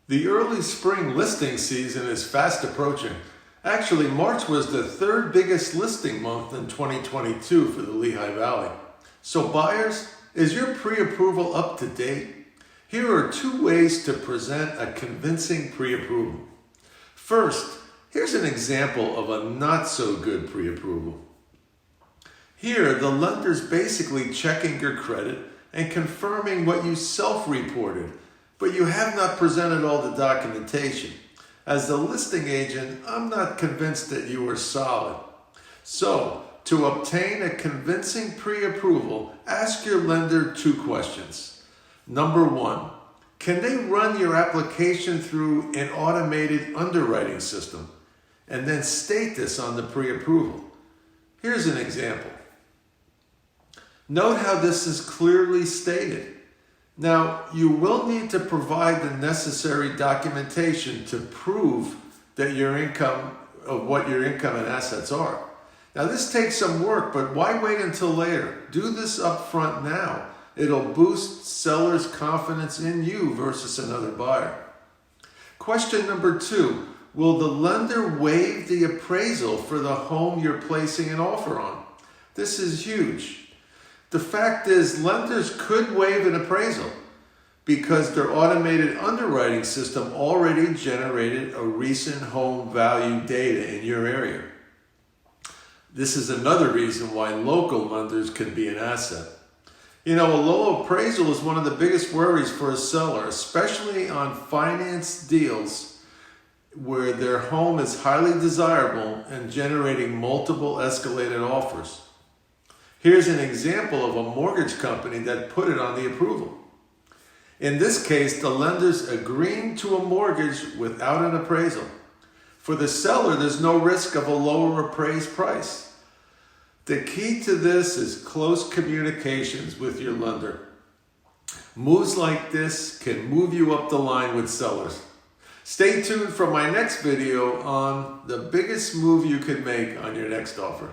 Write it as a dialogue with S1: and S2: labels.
S1: The early spring listing season is fast approaching. Actually, March was the third biggest listing month in 2022 for the Lehigh Valley. So buyers, is your pre-approval up to date? Here are two ways to present a convincing pre-approval. First, here's an example of a not so good pre-approval. Here, the lender's basically checking your credit and confirming what you self-reported, but you have not presented all the documentation. As the listing agent, I'm not convinced that you are solid. So, to obtain a convincing pre-approval, ask your lender two questions. Number one, can they run your application through an automated underwriting system? And then state this on the pre-approval. Here's an example. Note how this is clearly stated. Now, you will need to provide the necessary documentation to prove that what your income and assets are. Now, this takes some work, but why wait until later? Do this up front now. It'll boost sellers' confidence in you versus another buyer. Question number two, will the lender waive the appraisal for the home you're placing an offer on? This is huge. The fact is, lenders could waive an appraisal because their automated underwriting system already generated a recent home value data in your area. This is another reason why local lenders can be an asset. You know, a low appraisal is one of the biggest worries for a seller, especially on finance deals where their home is highly desirable and generating multiple escalated offers. Here's an example of a mortgage company that put it on the approval. In this case, the lender's agreeing to a mortgage without an appraisal. For the seller, there's no risk of a lower appraised price. The key to this is close communications with your lender. Moves like this can move you up the line with sellers. Stay tuned for my next video on the biggest move you can make on your next offer.